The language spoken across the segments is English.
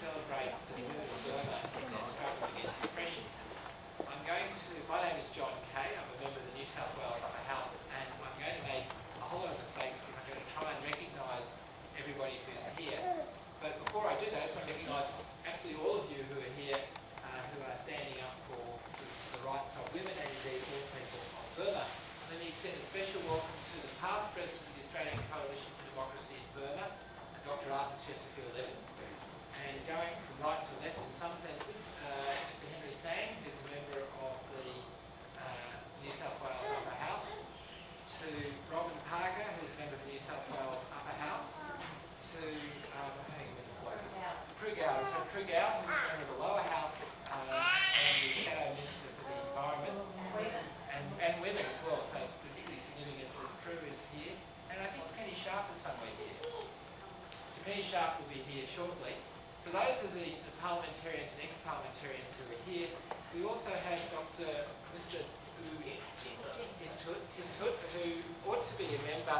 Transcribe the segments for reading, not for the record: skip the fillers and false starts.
celebrate the women of Burma in their struggle against oppression. My name is John Kay, I'm a member of the New South Wales Upper House, and I'm going to make a whole lot of mistakes because I'm going to try and recognise everybody who's here. But before I do that, I just want to recognise absolutely all of you who are here, who are standing up for the rights of women and indeed all people of Burma. Let me extend a special welcome to the past President of the Australian Coalition for Democracy in Burma, Dr. Arthur Chesterfield-Evans. And going from right to left in some senses, Mr. Henry Sang, who's a member of the New South Wales Upper House, to Robin Parker, who's a member of the New South Wales Upper House, to Prue Gower, who's a member of the Lower House and the Shadow Minister for the Environment and Women as well, so it's particularly significant that Prue is here. And I think Penny Sharp is somewhere here. So Penny Sharp will be here shortly. So those are the parliamentarians and ex-parliamentarians who are here. We also have Mr. Tim Tut, who ought to be a member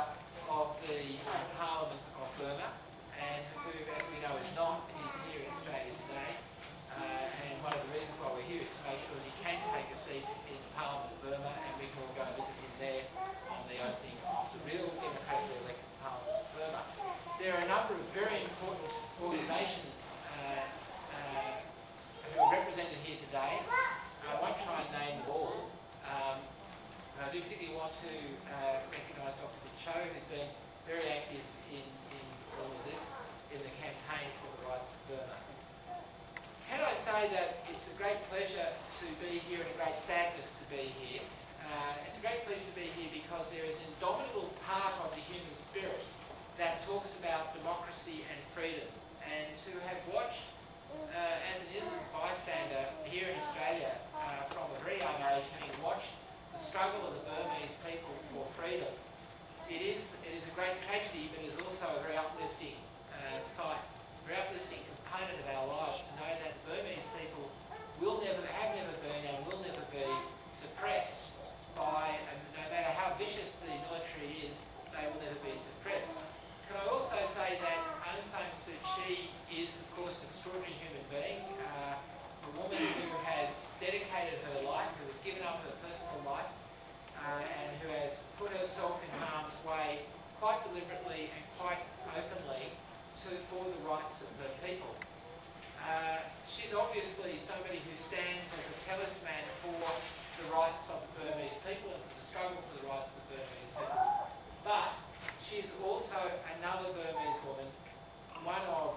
of the Parliament of Burma, and who, as we know, is not. He's here in Australia today. And one of the reasons why we're here is to make sure that he can take a seat in the Parliament of Burma, and we can all go and visit him there on the opening of the real democratically elected Parliament of Burma. There are a number of very important organisations who are represented here today. I won't try and name them all. I do particularly want to recognise Dr. Cho, who's been very active in all of this, in the campaign for the rights of Burma. Can I say that it's a great pleasure to be here and a great sadness to be here. It's a great pleasure to be here because there is an indomitable part of the human spirit that talks about democracy and freedom. And to have watched, as an innocent bystander here in Australia from a very young age, having watched the struggle of the Burmese people for freedom, it is a great tragedy, but it is also a very uplifting sight, a very uplifting component of our lives to know that the Burmese people have never been and will never be suppressed by, and no matter how vicious the military is, they will never be suppressed. Can I also say that Aung San Suu Kyi is, of course, an extraordinary human being, a woman who has dedicated her life, who has given up her personal life, and who has put herself in harm's way quite deliberately and quite openly for the rights of her people. She's obviously somebody who stands as a talisman for the rights of the Burmese people and for the struggle for the rights of the Burmese people. But she's also another Burmese woman, one of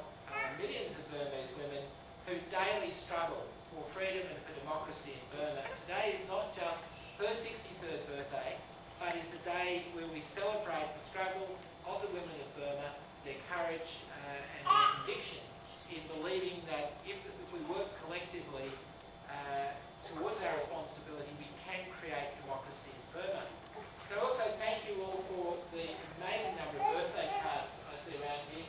millions of Burmese women who daily struggle for freedom and for democracy in Burma. Today is not just her 63rd birthday, but is a day where we celebrate the struggle of the women of Burma, their courage and their conviction in believing that if we work collectively towards our responsibility, we can create democracy in Burma. Can I also thank you all for the amazing number of birthday cards I see around here.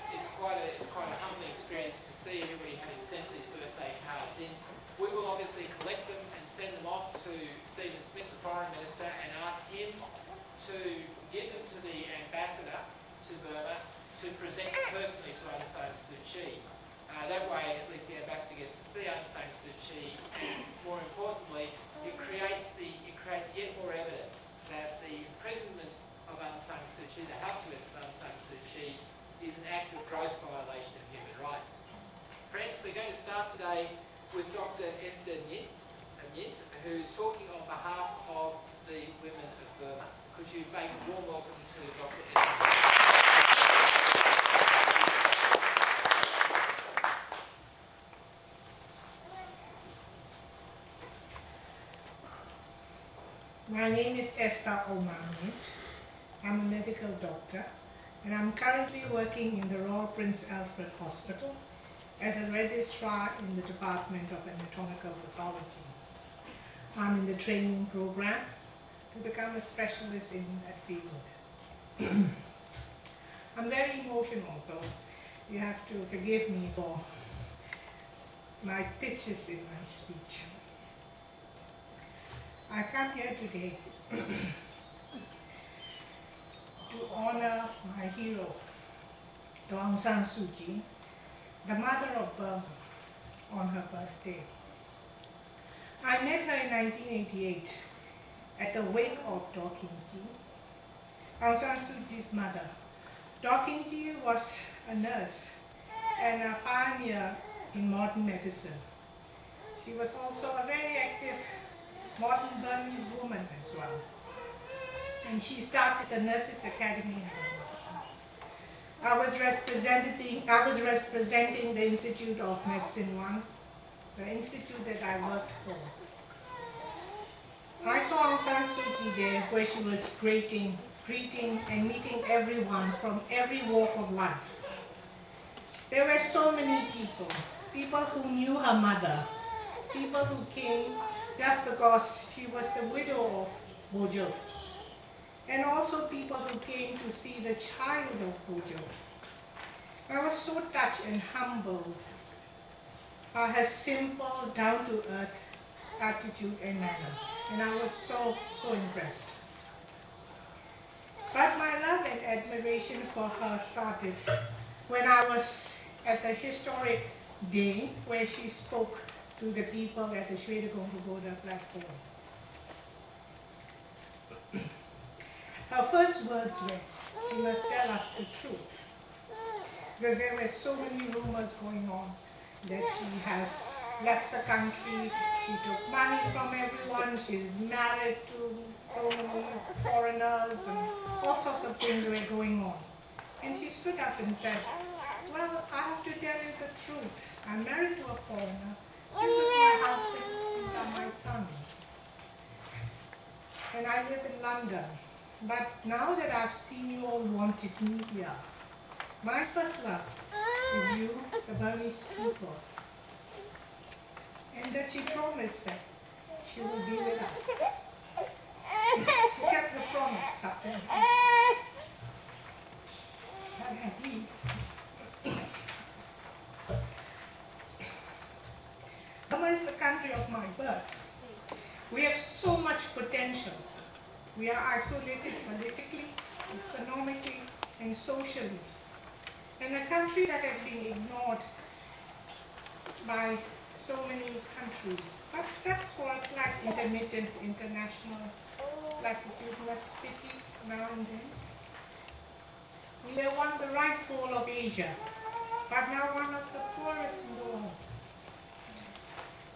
It's quite a humbling experience to see everybody having sent these birthday cards in. We will obviously collect them and send them off to Stephen Smith, the Foreign Minister, and ask him to give them to the ambassador to Burma to present personally to Aung San Suu Kyi. That way, at least the ambassador gets to see Aung San Suu Kyi, and more importantly, it creates yet more evidence that the imprisonment of Aung San Suu Kyi, the house arrest of Aung San Suu Kyi, is an act of gross violation of human rights. Friends, we're going to start today with Dr. Esther Nyint, who's talking on behalf of the women of Burma. Could you make a warm welcome to Dr. Esther Nyint? My name is Esther Nyint. I'm a medical doctor, and I'm currently working in the Royal Prince Alfred Hospital as a registrar in the Department of Anatomical Pathology. I'm in the training program to become a specialist in that field. I'm very emotional, so you have to forgive me for my pitches in my speech. I come here today to honor my hero, Aung San Suu Kyi, the mother of Burma, on her birthday. I met her in 1988 at the wake of Daw Kim Chi, Aung San Suu Kyi's mother. Daw Kim Chi was a nurse and a pioneer in modern medicine. She was also a very active modern Burmese woman as well. And she started the Nurses Academy in Burma. I was representing the Institute of Medicine 1, the institute that I worked for. I saw Aung San Suu Kyi there where she was greeting and meeting everyone from every walk of life. There were so many people who knew her mother, people who came just because she was the widow of Bojo, and also people who came to see the child of Bojo. I was so touched and humbled by her simple, down-to-earth attitude and manners, and I was so impressed. But my love and admiration for her started when I was at the historic day where she spoke to the people at the Shwedagon Pagoda platform. Her first words were, she must tell us the truth, because there were so many rumors going on that she has left the country, she took money from everyone, she's married to so many foreigners, and all sorts of things were going on. And she stood up and said, well, I have to tell you the truth. I'm married to a foreigner. This is my husband, these are my sons. And I live in London. But now that I've seen you all wanted me here, my first love is you, the Burmese people. And that she promised that she will be with us. She kept the promise, Captain. Burma is the country of my birth. We have so much potential. We are isolated politically, economically, and socially. And a country that has been ignored by so many countries, but just for a slight intermittent international platitudinous pity now and then. We are one the rice bowl of Asia, but now one of the poorest in the world.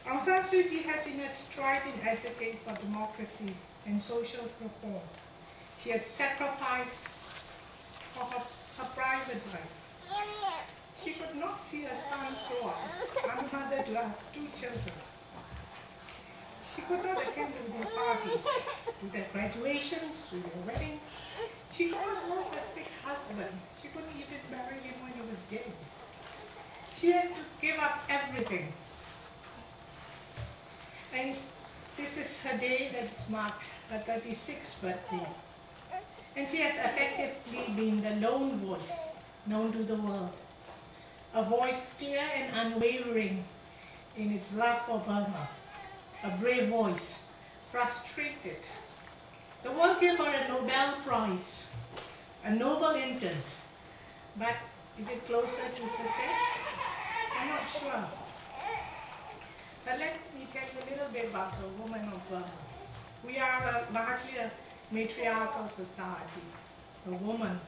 Aung San Suu Kyi has been a strident advocate for democracy and social reform. She had sacrificed for her private life. She could not see her sons grow up, and a mother to have 2 children. She could not attend to their parties, to their graduations, to their weddings. She could not lose a sick husband. She couldn't even marry him when he was dead. She had to give up everything. And this is her day that marked her 36th birthday. And she has effectively been the lone voice known to the world. A voice clear and unwavering in its love for Burma. A brave voice, frustrated. The world gave her a Nobel Prize, a noble intent. But is it closer to success? I'm not sure. But let me tell you a little bit about the woman of Burma. We are largely a matriarchal society. The woman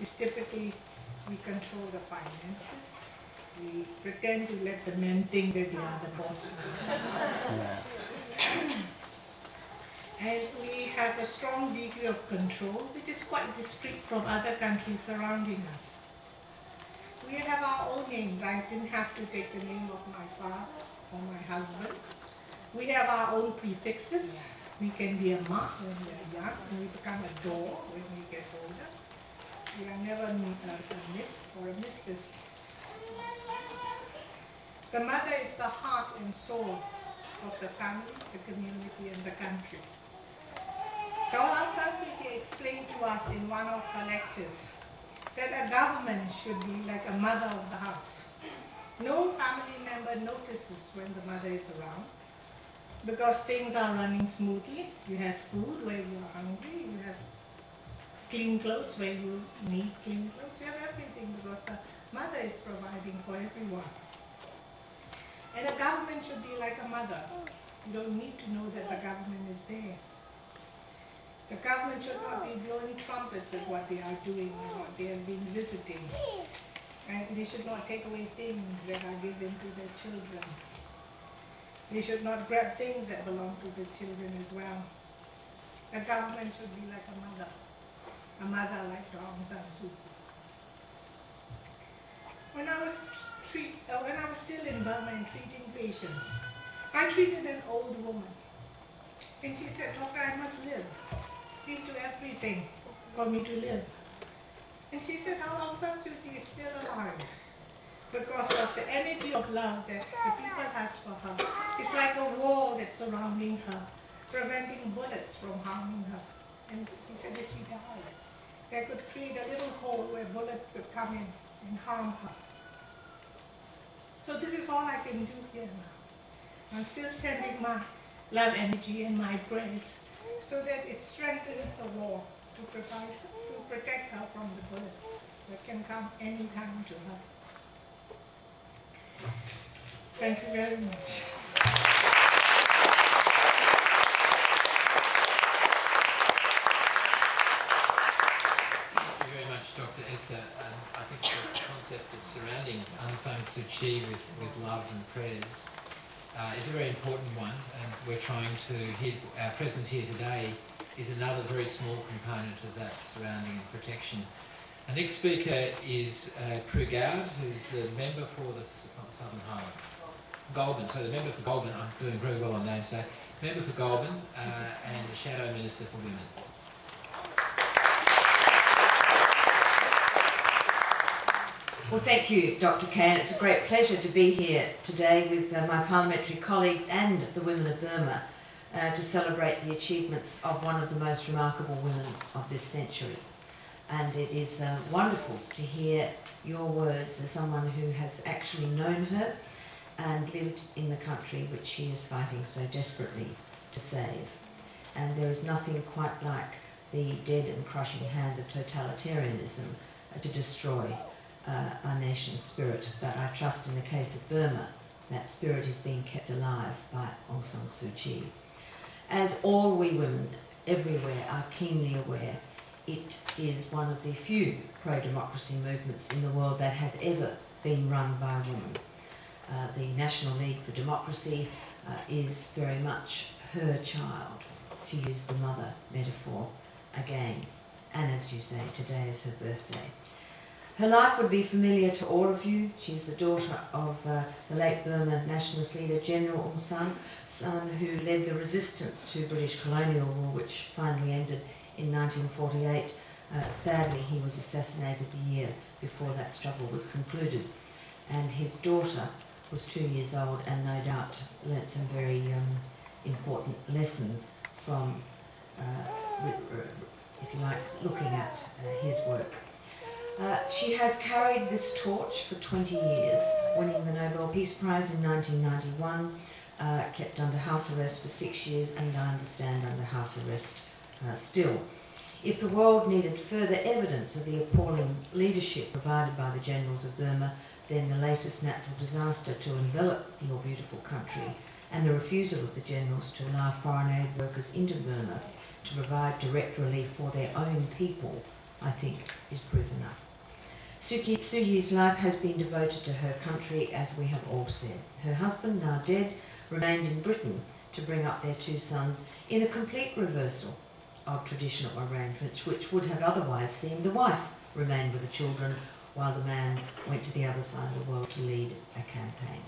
is typically, we control the finances. We pretend to let the men think that they are the boss. And we have a strong degree of control, which is quite distinct from other countries surrounding us. We have our own names. I didn't have to take the name of my father or my husband. We have our own prefixes. We can be a ma when we are young, and we become a do when we get older. We are never a miss or a missus. The mother is the heart and soul of the family, the community, and the country. Aung San Suu Kyi explained to us in one of her lectures that a government should be like a mother of the house. No family member notices when the mother is around because things are running smoothly. You have food where you are hungry, you have clean clothes where you need clean clothes, you have everything because the Mother is providing for everyone. And a government should be like a mother. You don't need to know that the government is there. The government should not be blowing trumpets at what they are doing and what they have been visiting. And they should not take away things that are given to their children. They should not grab things that belong to the children as well. The government should be like a mother like Aung San Suu Kyi. When I was still in Burma and treating patients, I treated an old woman. And she said, "Doctor, I must live. Please do everything for me to live." And she said, Aung San Suu Kyi is still alive because of the energy of love that the people has for her. It's like a wall that's surrounding her, preventing bullets from harming her. And he said if she died, they could create a little hole where bullets could come in and harm her. So this is all I can do here now. I'm still sending my love energy and my prayers so that it strengthens the wall to protect her from the bullets that can come anytime to her. Thank you very much. Thank you very much, Dr. Esther. I think the concept of surrounding Aung San Suu Kyi with love and prayers is a very important one, and we're trying to our presence here today is another very small component of that surrounding and protection. Our next speaker is Prue Gowd, who's the member for the Southern Highlands. Goulburn, so the member for Goulburn, I'm doing very well on names, so member for Goulburn and the Shadow Minister for Women. Well, thank you, Dr. Kane. It's a great pleasure to be here today with my parliamentary colleagues and the women of Burma to celebrate the achievements of one of the most remarkable women of this century. And it is wonderful to hear your words as someone who has actually known her and lived in the country which she is fighting so desperately to save. And there is nothing quite like the dead and crushing hand of totalitarianism to destroy our nation's spirit. But I trust in the case of Burma, that spirit is being kept alive by Aung San Suu Kyi. As all we women everywhere are keenly aware, it is one of the few pro-democracy movements in the world that has ever been run by women. The National League for Democracy is very much her child, to use the mother metaphor again. And as you say, today is her birthday. Her life would be familiar to all of you. She's the daughter of the late Burma nationalist leader General Aung San, who led the resistance to British colonial rule, which finally ended in 1948. Sadly, he was assassinated the year before that struggle was concluded. And his daughter was 2 years old and no doubt learnt some very important lessons from, if you like, looking at his work. She has carried this torch for 20 years, winning the Nobel Peace Prize in 1991, kept under house arrest for 6 years, and I understand under house arrest still. If the world needed further evidence of the appalling leadership provided by the generals of Burma, then the latest natural disaster to envelop your beautiful country and the refusal of the generals to allow foreign aid workers into Burma to provide direct relief for their own people, I think, is proof enough. Suu Kyi's life has been devoted to her country, as we have all said. Her husband, now dead, remained in Britain to bring up their 2 sons in a complete reversal of traditional arrangements, which would have otherwise seen the wife remain with the children while the man went to the other side of the world to lead a campaign.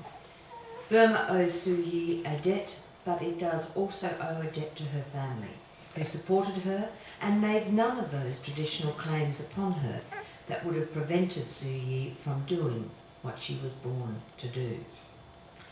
Burma owes Suu Kyi a debt, but it does also owe a debt to her family, who supported her and made none of those traditional claims upon her that would have prevented Suu Kyi from doing what she was born to do.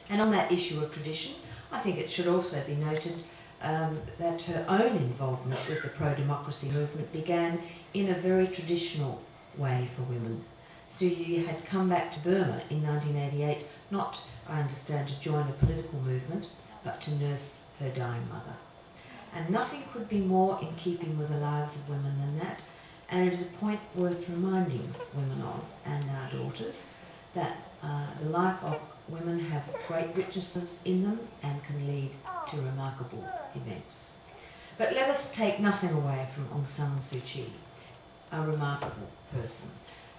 And on that issue of tradition, I think it should also be noted that her own involvement with the pro-democracy movement began in a very traditional way for women. Suu Kyi had come back to Burma in 1988, not, I understand, to join a political movement, but to nurse her dying mother. And nothing could be more in keeping with the lives of women than that, and it is a point worth reminding women of, and our daughters, that the life of women have great richnesses in them and can lead to remarkable events. But let us take nothing away from Aung San Suu Kyi, a remarkable person.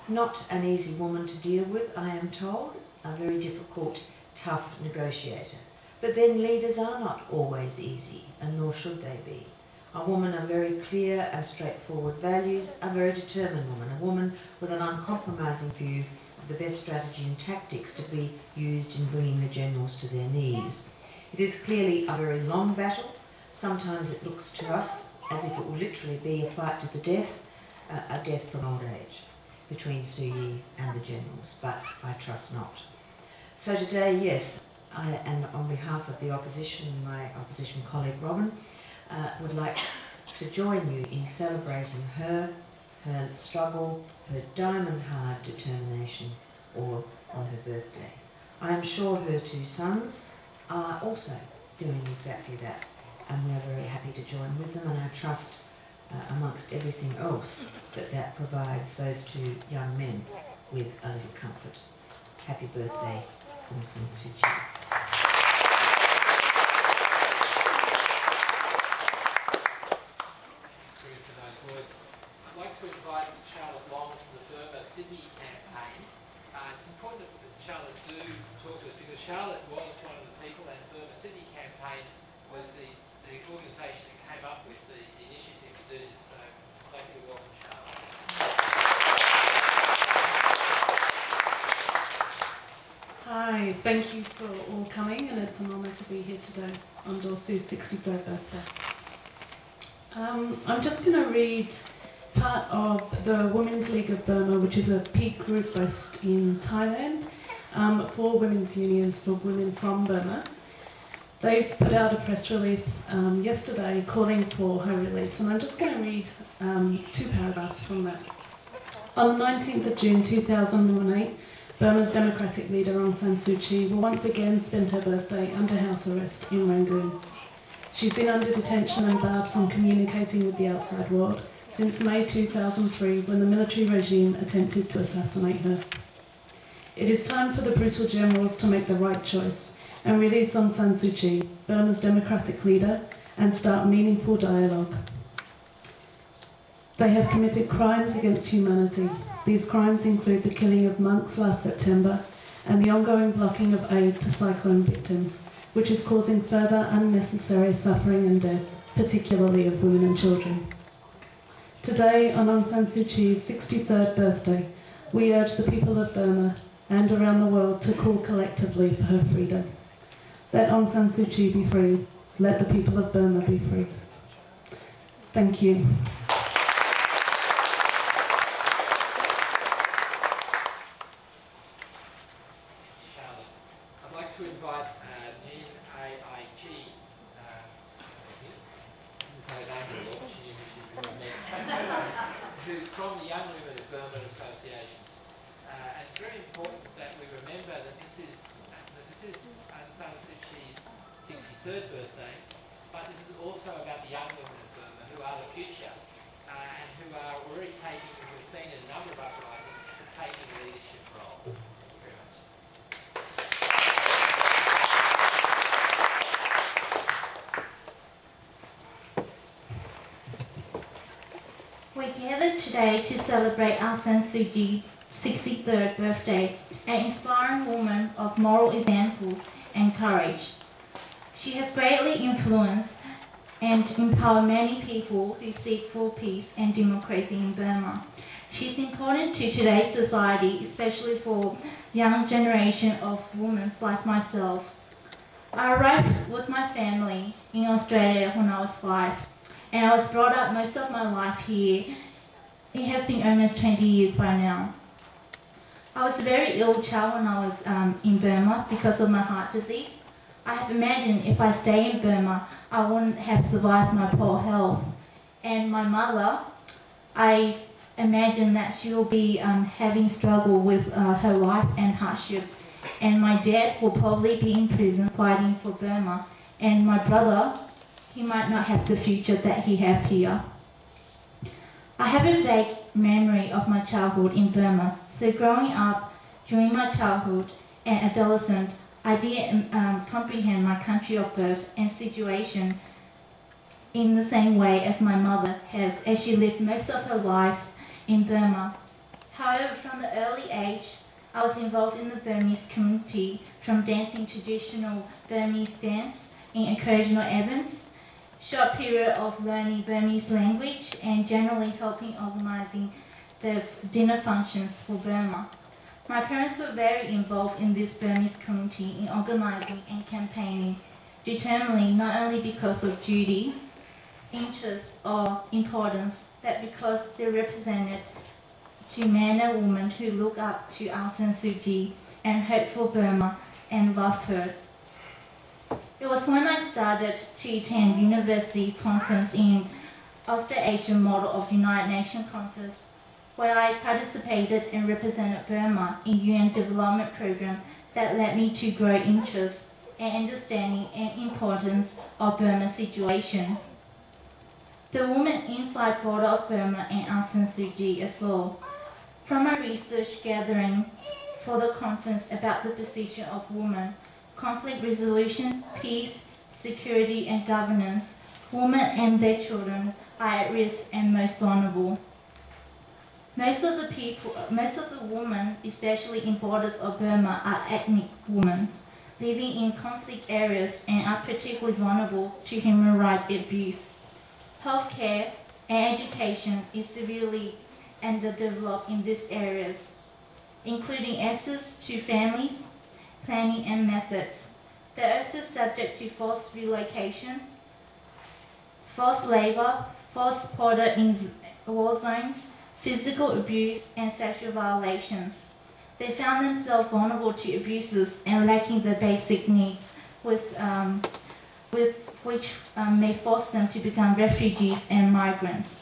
Not an easy woman to deal with, I am told, a very difficult, tough negotiator. But then leaders are not always easy, and nor should they be. A woman of very clear and straightforward values, a very determined woman, a woman with an uncompromising view of the best strategy and tactics to be used in bringing the generals to their knees. It is clearly a very long battle. Sometimes it looks to us as if it will literally be a fight to the death, a death from old age, between Suu Kyi and the generals, but I trust not. So today, yes, and on behalf of the opposition, my opposition colleague Robin, would like to join you in celebrating her struggle, her diamond-hard determination, or on her birthday. I am sure her two sons are also doing exactly that, and we are very happy to join with them, and I trust, amongst everything else, that provides those two young men with a little comfort. Happy birthday, Aung San Suu Kyi. I'd like to invite Charlotte Long from the Burma Sydney campaign. It's important that Charlotte do talk to us because Charlotte was one of the people, and the Burma Sydney campaign was the organisation that came up with the initiative to do this. So I'd like you to welcome Charlotte. Hi, thank you for all coming, and it's an honour to be here today on Dorsu's 63rd birthday. I'm just going to read part of the Women's League of Burma, which is a peak group based in Thailand for women's unions for women from Burma. They've put out a press release yesterday calling for her release, and I'm just going to read 2 paragraphs from that. On the 19th of June 2008, Burma's democratic leader Aung San Suu Kyi will once again spend her birthday under house arrest in Rangoon. She's been under detention and barred from communicating with the outside world since May 2003, when the military regime attempted to assassinate her. It is time for the brutal generals to make the right choice and release Aung San Suu Kyi, Burma's democratic leader, and start meaningful dialogue. They have committed crimes against humanity. These crimes include the killing of monks last September and the ongoing blocking of aid to cyclone victims, which is causing further unnecessary suffering and death, particularly of women and children. Today, on Aung San Suu Kyi's 63rd birthday, we urge the people of Burma and around the world to call collectively for her freedom. Let Aung San Suu Kyi be free. Let the people of Burma be free. Thank you. I'd like to invite AIG, who's from the Young Women of Burma Association. And it's very important that we remember that this is Aung San Suu Kyi's 63rd birthday, but this is also about the young women of Burma who are the future and who are already we've seen in a number of uprisings, taking a leadership role. Thank you very much. We gathered today to celebrate Aung San Suu Kyi's 63rd birthday, an inspiring woman of moral examples and courage. She has greatly influenced and empowered many people who seek for peace and democracy in Burma. She is important to today's society, especially for young generation of women like myself. I arrived with my family in Australia when I was 5. And I was brought up most of my life here. It has been almost 20 years by now. I was a very ill child when I was in Burma because of my heart disease. I have imagined if I stay in Burma, I wouldn't have survived my poor health. And my mother, I imagine that she will be having struggle with her life and hardship. And my dad will probably be in prison fighting for Burma. And my brother, he might not have the future that he have here. I have a vague memory of my childhood in Burma. So growing up during my childhood and adolescence, I didn't comprehend my country of birth and situation in the same way as my mother has, as she lived most of her life in Burma. However, from the early age, I was involved in the Burmese community, from dancing traditional Burmese dance in occasional events, short period of learning Burmese language, and generally helping organising the dinner functions for Burma. My parents were very involved in this Burmese community in organising and campaigning, determinedly not only because of duty, interest or importance, but because they represented to men and women who look up to Aung San Suu Kyi and hope for Burma and love her. It was when I started to attend university conference in Australasian Model of United Nations Conference, where I participated and represented Burma in UN Development Program, that led me to grow interest and understanding and importance of Burma's situation. The women inside border of Burma and Aung San Suu Kyi as well. From my research gathering for the conference about the position of women, conflict resolution, peace, security and governance, women and their children are at risk and most vulnerable. Most of the women, especially in borders of Burma, are ethnic women living in conflict areas and are particularly vulnerable to human rights abuse. Healthcare and education is severely underdeveloped in these areas, including access to families, planning and methods. They are also subject to forced relocation, forced labour, forced supporter in war zones, physical abuse and sexual violations. They found themselves vulnerable to abuses and lacking the basic needs which may force them to become refugees and migrants.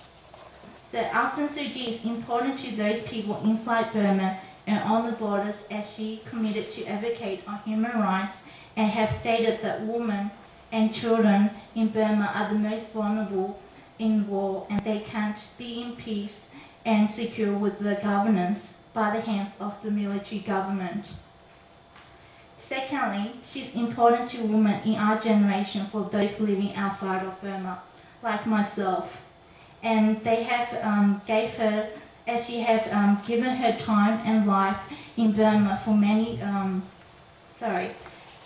So Aung San Suu Kyi is important to those people inside Burma and on the borders, as she committed to advocate on human rights and have stated that women and children in Burma are the most vulnerable in war and they can't be in peace and secure with the governance by the hands of the military government. Secondly, she's important to women in our generation for those living outside of Burma, like myself. And they have gave her, as she have given her time and life in Burma for many,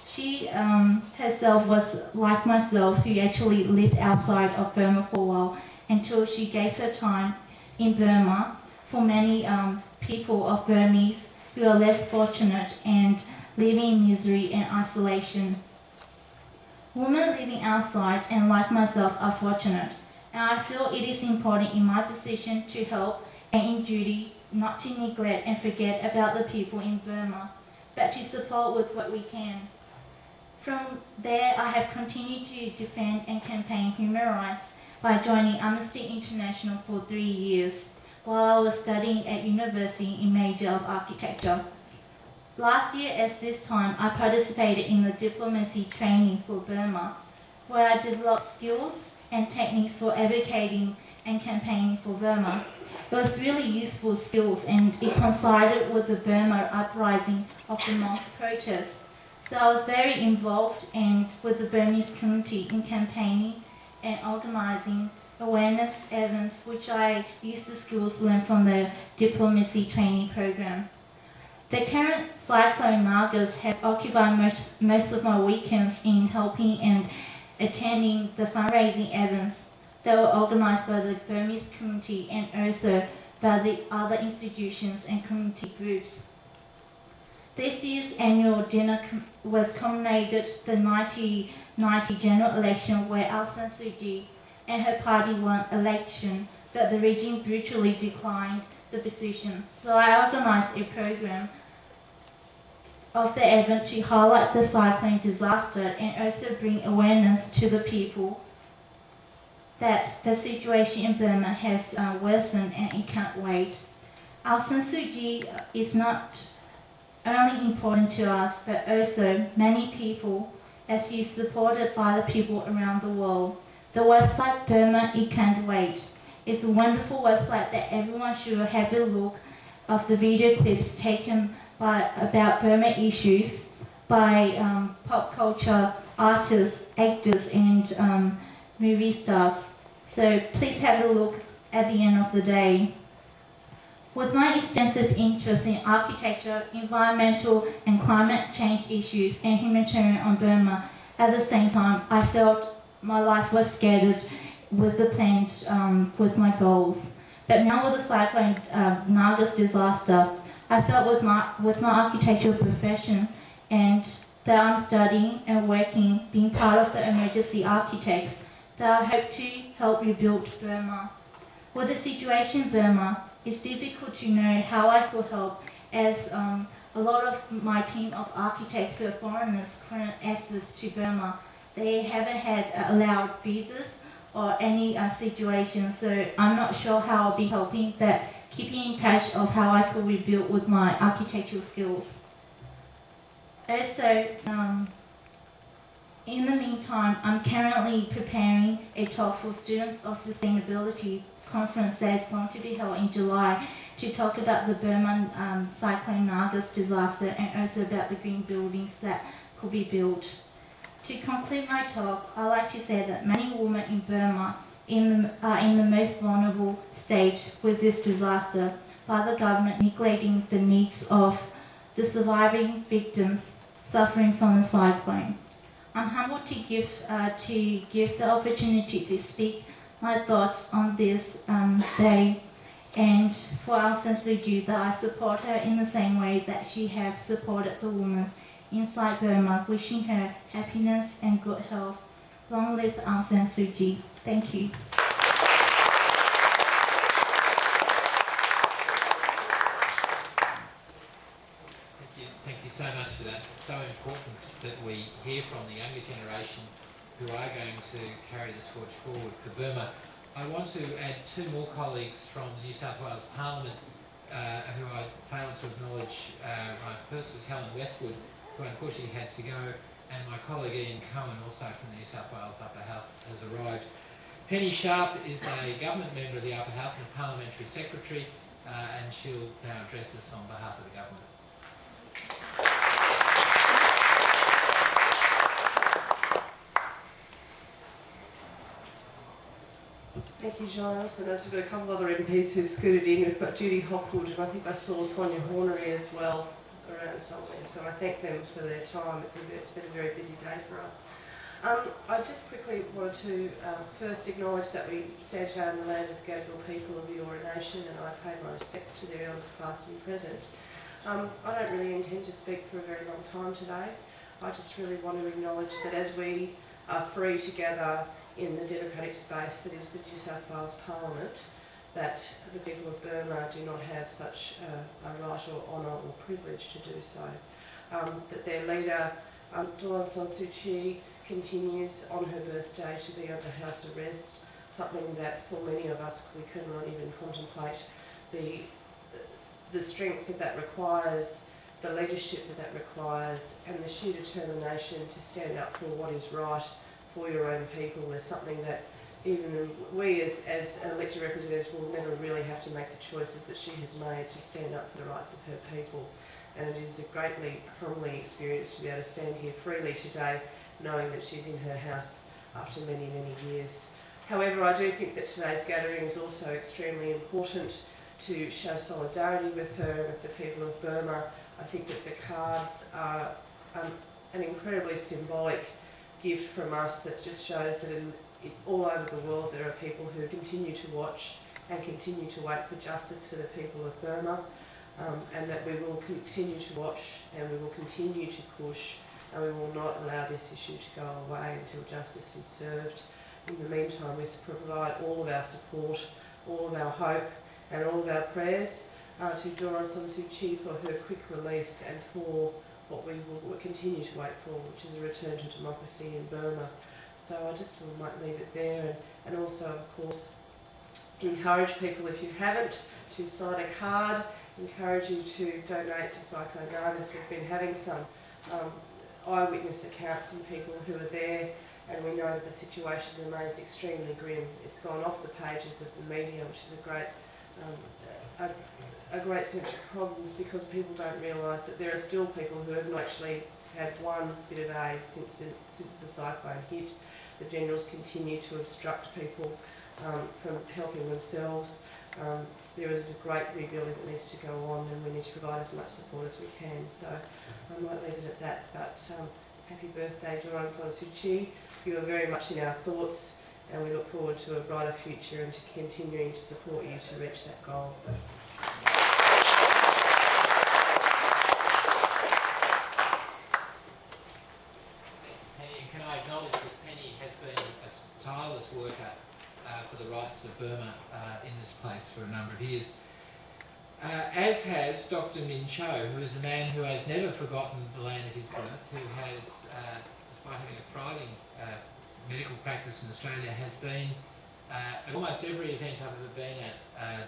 she herself was like myself, who actually lived outside of Burma for a while until she gave her time in Burma for many people of Burmese who are less fortunate and living in misery and isolation. Women living outside and like myself are fortunate, and I feel it is important in my position to help and in duty not to neglect and forget about the people in Burma, but to support with what we can. From there, I have continued to defend and campaign human rights by joining Amnesty International for 3 years, while I was studying at university in major of architecture. Last year, at this time, I participated in the diplomacy training for Burma, where I developed skills and techniques for advocating and campaigning for Burma. It was really useful skills, and it coincided with the Burma uprising of the monks' protest. So I was very involved and with the Burmese community in campaigning and organising awareness events, which I used the skills learned from the diplomacy training program. The current cyclone Nagas have occupied most of my weekends in helping and attending the fundraising events that were organised by the Burmese community and also by the other institutions and community groups. This year's annual dinner was commemorated the 1990 general election, where Aung San Suu Kyi and her party won election, but the regime brutally declined the position. So I organised a program of the event to highlight the cyclone disaster and also bring awareness to the people that the situation in Burma has worsened and it can't wait. Aung San Suu Kyi is not only important to us, but also many people, as she is supported by the people around the world. The website Burma It Can't Wait It's a wonderful website that everyone should have a look of the video clips taken about Burma issues by pop culture artists, actors and movie stars. So please have a look at the end of the day. With my extensive interest in architecture, environmental and climate change issues and humanitarian on Burma, at the same time I felt my life was scattered with the plans with my goals. But now with the cyclone Nagas disaster, I felt with my architectural profession and that I'm studying and working, being part of the emergency architects, that I hope to help rebuild Burma. With the situation in Burma, it's difficult to know how I could help, as a lot of my team of architects who are foreigners couldn't access to Burma. They haven't had allowed visas or any situation, so I'm not sure how I'll be helping, but keeping in touch of how I could rebuild with my architectural skills. Also, in the meantime, I'm currently preparing a talk for Students of Sustainability conference that is going to be held in July to talk about the Burma cyclone Nagas disaster and also about the green buildings that could be built. To conclude my talk, I'd like to say that many women in Burma are in the most vulnerable state with this disaster, by the government neglecting the needs of the surviving victims suffering from the cyclone. I'm humbled to give the opportunity to speak my thoughts on this day, and for Aung San Suu Kyi, that I support her in the same way that she has supported the women inside Burma, wishing her happiness and good health. Long live Aung San Suu Kyi. Thank you. Thank you so much for that. It's so important that we hear from the younger generation who are going to carry the torch forward for Burma. I want to add two more colleagues from the New South Wales Parliament who I failed to acknowledge. My first was Helen Westwood, who unfortunately had to go, and my colleague Ian Cohen, also from the New South Wales Upper House, has arrived. Penny Sharp is a government member of the Upper House and Parliamentary Secretary, and she'll now address us on behalf of the government. Thank you, Giles. And as we've got a couple of other MPs who've scooted in, we've got Judy Hopwood, and I think I saw Sonia Hornery as well around somewhere. So I thank them for their time. It's been a very busy day for us. I just quickly wanted to first acknowledge that we stand here in the land of the Gadigal people of the Eora Nation, and I pay my respects to their elders past and present. I don't really intend to speak for a very long time today. I just really want to acknowledge that as we are free to gather in the democratic space that is the New South Wales Parliament, that the people of Burma do not have such a right or honour or privilege to do so. That their leader, Aung San Suu Kyi, continues on her birthday to be under house arrest, something that for many of us we cannot even contemplate the strength that requires, the leadership that requires, and the sheer determination to stand up for what is right for your own people is something that even we as elected representatives will never really have to make the choices that she has made to stand up for the rights of her people. And it is a greatly humbling experience to be able to stand here freely today, knowing that she's in her house after many, many years. However, I do think that today's gathering is also extremely important to show solidarity with her and with the people of Burma. I think that the cards are an incredibly symbolic gift from us that just shows that all over the world there are people who continue to watch and continue to wait for justice for the people of Burma, and that we will continue to watch and we will continue to push, and we will not allow this issue to go away until justice is served. In the meantime, we provide all of our support, all of our hope and all of our prayers to Aung San Suu Kyi for her quick release and for what we will continue to wait for, which is a return to democracy in Burma. So I just might leave it there, and also, of course, encourage people, if you haven't, to sign a card. Encourage you to donate to Cyclone Nagas. We've been having some eyewitness accounts and people who are there and we know that the situation remains extremely grim. It's gone off the pages of the media, which is a great sense of problems, because people don't realise that there are still people who have not actually had one bit of aid since the cyclone hit. The generals continue to obstruct people from helping themselves. There is a great rebuilding that needs to go on, and we need to provide as much support as we can. So I might leave it at that, but happy birthday to Aung San Suu Kyi. You are very much in our thoughts, and we look forward to a brighter future and to continuing to support you to reach that goal. Penny, can I acknowledge that Penny has been a tireless worker for the rights of Burma in this place for a number of years, as has Dr. Min Cho, who is a man who has never forgotten the land of his birth, who has, despite having a thriving medical practice in Australia, has been at almost every event I've ever been at.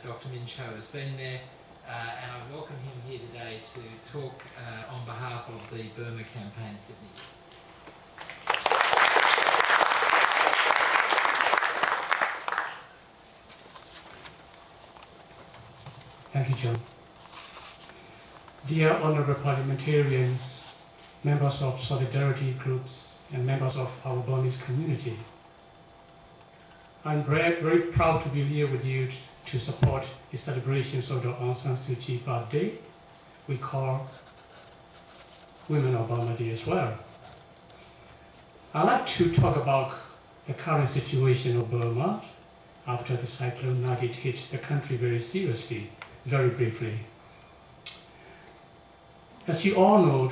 Dr. Min Cho has been there, and I welcome him here today to talk on behalf of the Burma Campaign Sydney. Thank you, John. Dear honourable parliamentarians, members of solidarity groups, and members of our Burmese community, I'm very proud to be here with you to support the celebrations of the Aung San Suu Kyi birthday. We call Women of Burma Day as well. I'd like to talk about the current situation of Burma after the cyclone Nagit hit the country very seriously. Very briefly. As you all know,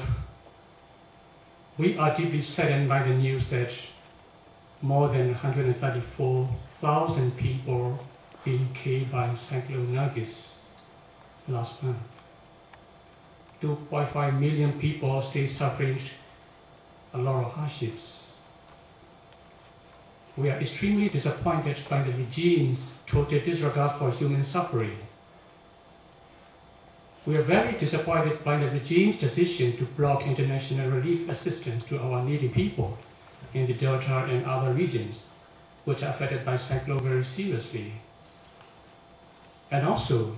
we are deeply saddened by the news that more than 134,000 people being killed by Cyclone Nagit last month. 2.5 million people still suffering a lot of hardships. We are extremely disappointed by the regime's total disregard for human suffering. We are very disappointed by the regime's decision to block international relief assistance to our needy people in the Delta and other regions, which are affected by cyclone very seriously. And also,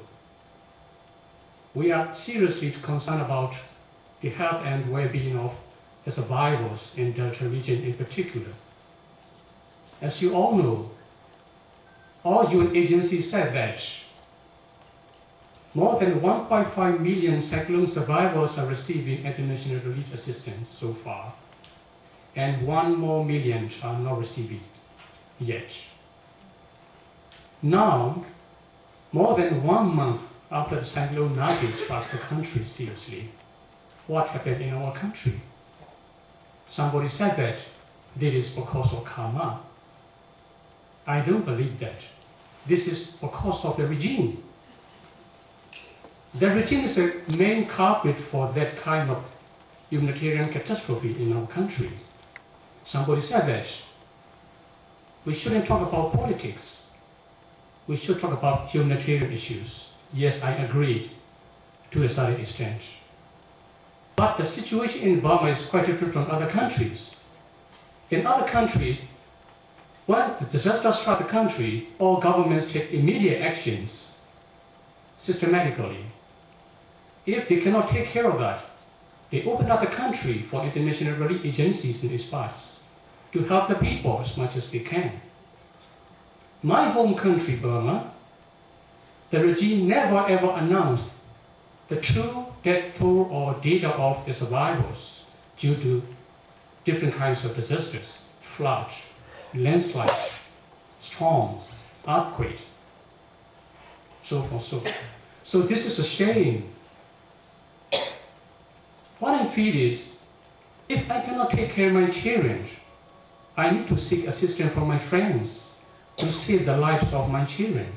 we are seriously concerned about the health and well-being of the survivors in Delta region in particular. As you all know, all UN agencies said that more than 1.5 million cyclone survivors are receiving international relief assistance so far, and 1 more million are not receiving yet. Now, more than 1 month after the cyclone Nagit struck the country seriously, what happened in our country? Somebody said that this is because of karma. I don't believe that. This is because of the regime. The regime is the main culprit for that kind of humanitarian catastrophe in our country. Somebody said that we shouldn't talk about politics. We should talk about humanitarian issues. Yes, I agreed to a certain extent. But the situation in Burma is quite different from other countries. In other countries, when the disaster struck the country, all governments take immediate actions systematically. If they cannot take care of that, they open up the country for international relief agencies and experts to help the people as much as they can. My home country, Burma, the regime never ever announced the true death toll or data of the survivors due to different kinds of disasters, floods, landslides, storms, earthquakes, so forth, so on. So this is a shame. What I feel is, if I cannot take care of my children, I need to seek assistance from my friends to save the lives of my children.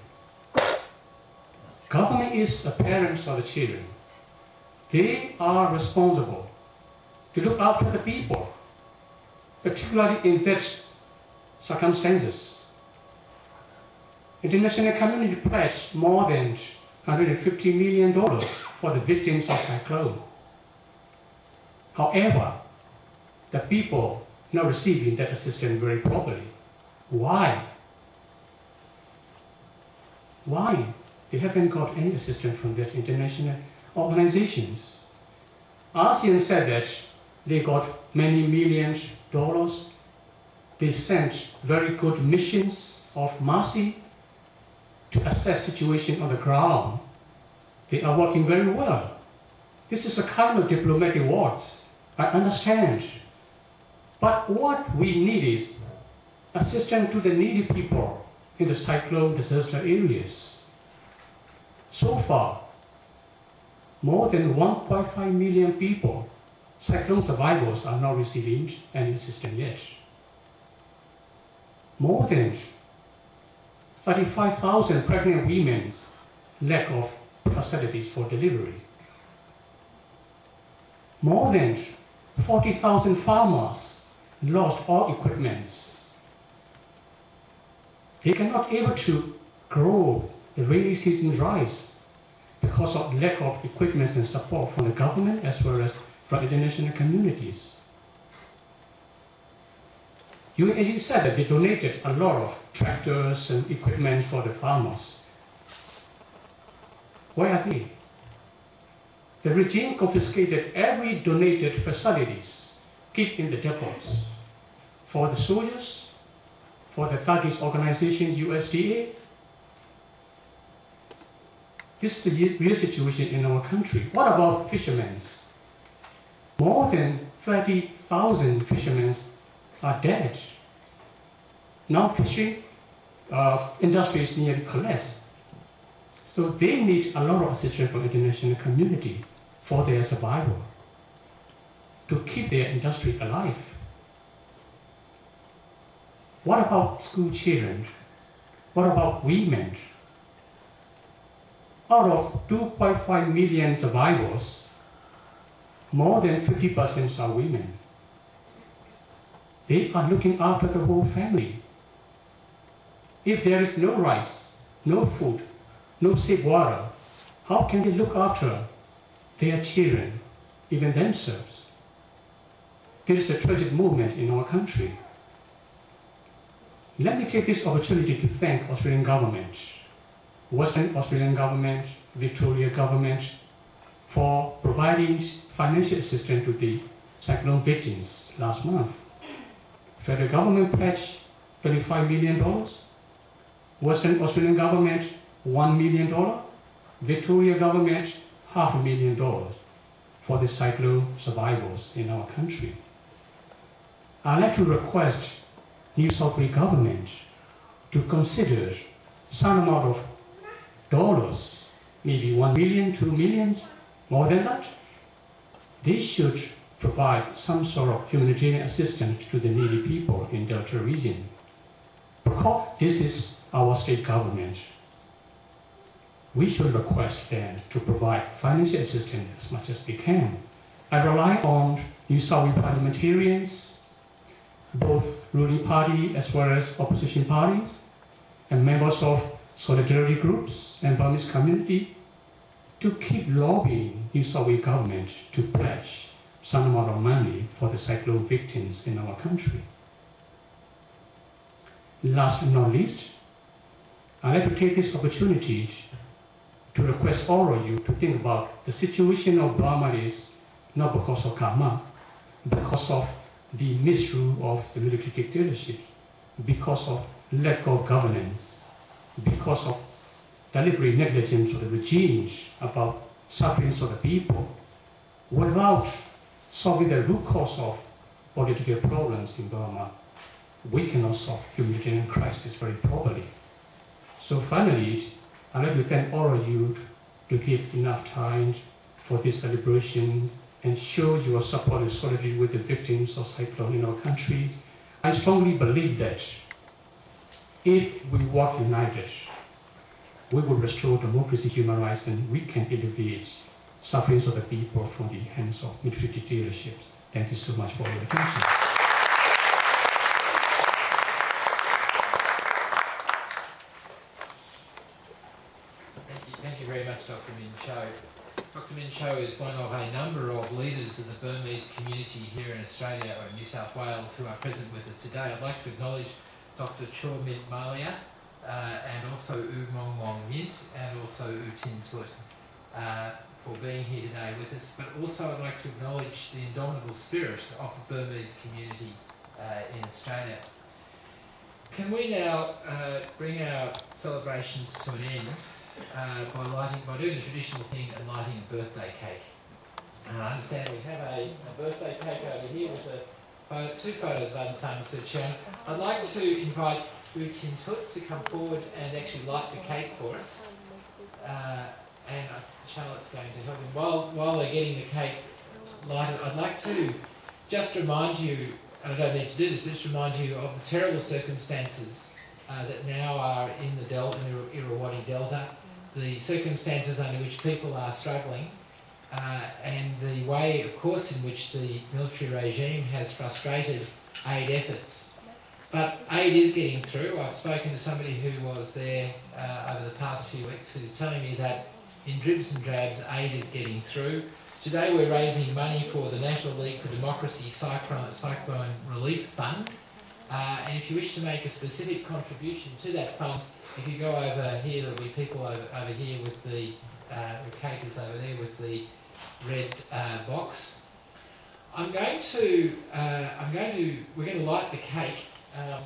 Government is the parents of the children. They are responsible to look after the people, particularly in that circumstances. International community pledged more than $150 million for the victims of cyclone. However, the people not receiving that assistance very properly. Why? Why? They haven't got any assistance from that international organizations. ASEAN said that they got many millions dollars. They sent very good missions of mercy to assess situation on the ground. They are working very well. This is a kind of diplomatic words. I understand. But what we need is assistance to the needy people in the cyclone disaster areas. So far, more than 1.5 million people, cyclone survivors, are not receiving any assistance yet. More than 35,000 pregnant women lack of facilities for delivery. More than 40,000 farmers lost all equipment. They cannot able to grow the rainy season rice because of lack of equipment and support from the government as well as from international communities. UNAIDS said that they donated a lot of tractors and equipment for the farmers. Where are they? The regime confiscated every donated facilities, keep in the depots for the soldiers, for the thuggish organization USDA. This is the real situation in our country. What about fishermen? More than 30,000 fishermen are dead. Now fishing industry is nearly collapsed. So they need a lot of assistance from the international community for their survival, to keep their industry alive. What about school children? What about women? Out of 2.5 million survivors, more than 50% are women. They are looking after the whole family. If there is no rice, no food, no safe water, how can they look after their children, even themselves? There is a tragic movement in our country. Let me take this opportunity to thank Australian government, Western Australian government, Victoria government, for providing financial assistance to the cyclone victims last month. Federal government pledged $25 million, Western Australian government $1 million, Victoria government $500,000 for the cyclone survivors in our country. I'd like to request New South Wales government to consider some amount of dollars, maybe 1 million, 2 million, more than that. They should provide some sort of humanitarian assistance to the needy people in Delta region. Because this is our state government, we should request them to provide financial assistance as much as they can. I rely on New South Wales parliamentarians, both ruling party as well as opposition parties, and members of solidarity groups and Burmese community to keep lobbying New South Wales government to pledge some amount of money for the cyclone victims in our country. Last but not least, I'd like to take this opportunity to request all of you to think about the situation of Burma is not because of karma, because of the misrule of the military dictatorship, because of lack of governance, because of deliberate negligence of the regimes about sufferings of the people. Without solving the root cause of political problems in Burma, we cannot solve humanitarian crisis very properly. So finally, I'd like to thank all of you to give enough time for this celebration and show your support and solidarity with the victims of cyclone in our country. I strongly believe that if we work united, we will restore democracy, human rights, and we can alleviate sufferings of the people from the hands of military dictatorships. Thank you so much for your attention. Thank you very much, Dr. Min Cho. Dr. Min Cho is one of a number of leaders of the Burmese community here in Australia or New South Wales who are present with us today. I'd like to acknowledge Dr. Cho Mint Malia and also U Mong Mong Mint and also U Tin Tut for being here today with us. But also I'd like to acknowledge the indomitable spirit of the Burmese community in Australia. Can we now bring our celebrations to an end by doing the traditional thing and lighting a birthday cake? And I understand we have a birthday cake over here with two photos of Aung San Suu Kyi. I'd like to invite U Tin Tut to come forward and actually light the cake for us. And Charlotte's going to help him. While they're getting the cake lighted, I'd like to just remind you, and I don't need to do this, just remind you of the terrible circumstances that now are in the Delta, in the Irrawaddy Delta, the circumstances under which people are struggling, and the way, of course, in which the military regime has frustrated aid efforts. But aid is getting through. I've spoken to somebody who was there over the past few weeks who's telling me that in dribs and drabs aid is getting through. Today we're raising money for the National League for Democracy Cyclone Relief Fund. And if you wish to make a specific contribution to that fund, if you go over here, there'll be people over here with the caterers over there with the red box. We're going to light the cake, and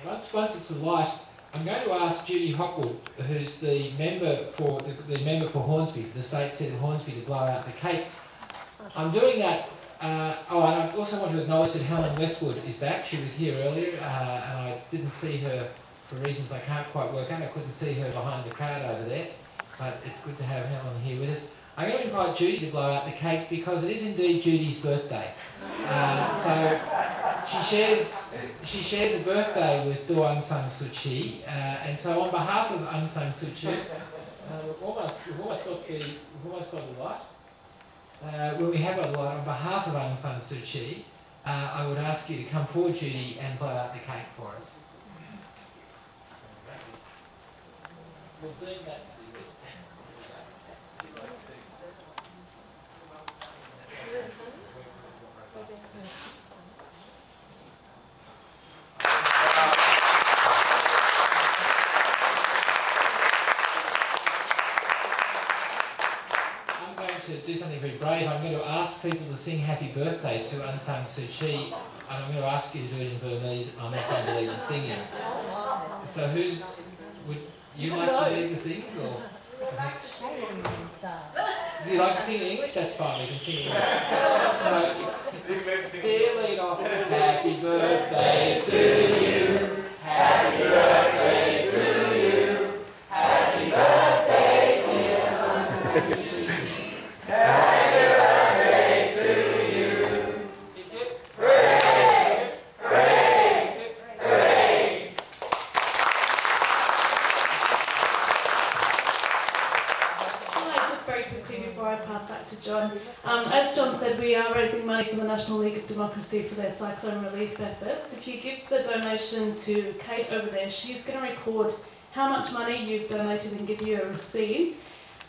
once it's alight, I'm going to ask Judy Hopwood, who's the member for Hornsby, for the state seat of Hornsby, to blow out the cake. I'm doing that. And I also want to acknowledge that Helen Westwood is back. She was here earlier, and I didn't see her for reasons I can't quite work out. I couldn't see her behind the crowd over there, but it's good to have Helen here with us. I'm going to invite Judy to blow out the cake because it is indeed Judy's birthday. So she shares a birthday with Aung San Suu Kyi, and so on behalf of Aung San Suu Kyi, we've almost got the light. When we have a light, on behalf of Aung San Suu Kyi, I would ask you to come forward, Judy, and blow out the cake for us. We'll deem that to be good. To do something very brave. I'm going to ask people to sing happy birthday to Aung San Suu Kyi, and I'm going to ask you to do it in Burmese, and I'm not going to lead the singing. So would you like to lead the singing, or? Do you like to sing in English? That's fine, we can sing in English. So, dear lead off, happy birthday to you, happy birthday to you, happy birthday dear Aung San Suu Kyi. Happy birthday to you. Hooray! Hooray! Hooray! Hi, just very quickly before I pass back to John. As John said, we are raising money for the National League of Democracy for their cyclone relief efforts. If you give the donation to Kate over there, she's going to record how much money you've donated and give you a receipt.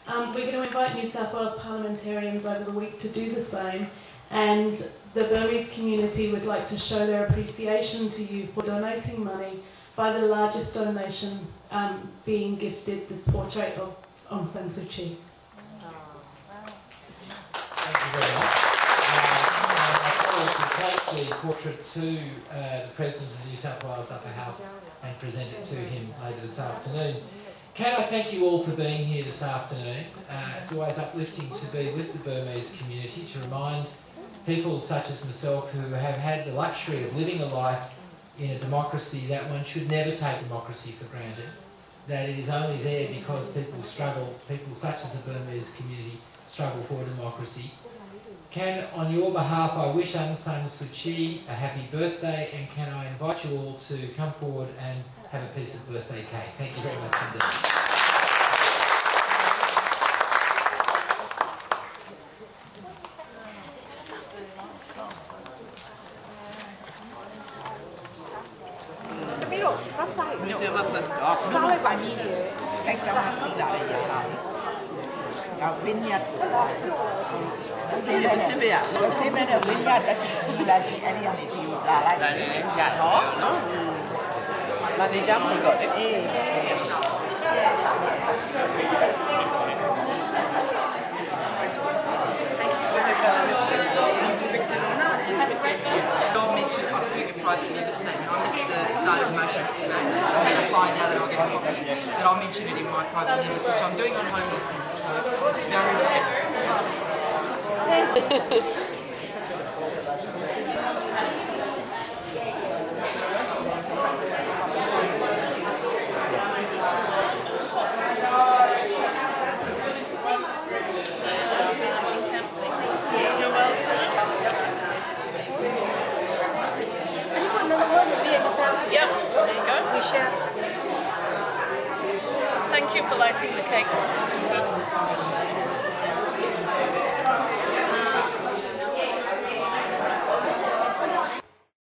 We're going to invite New South Wales parliamentarians over the week to do the same, and the Burmese community would like to show their appreciation to you for donating money by the largest donation being gifted this portrait of Aung San Suu Kyi. Thank you very much. I thought I should take the portrait to the President of the New South Wales Upper House and present it to him later this afternoon. Can I thank you all for being here this afternoon? It's always uplifting to be with the Burmese community, to remind people such as myself who have had the luxury of living a life in a democracy that one should never take democracy for granted, that it is only there because people struggle, people such as the Burmese community struggle for democracy. Can, on your behalf, I wish Aung San Suu Kyi a happy birthday, and can I invite you all to come forward and have a piece of birthday cake. Thank you very much indeed. vineyard. Você vê a vineyard aqui em cima de area de Tiusa, lá de vineyard, no? Lá de Jammu got it. I'll mention, I'll put a private member statement. I missed the start of motions today, so I'm going to find out and I'll get a copy. But I'll mention it in my private members, which I'm doing on homelessness, so it's very Yep, there you go. We share. Thank you for lighting the cake.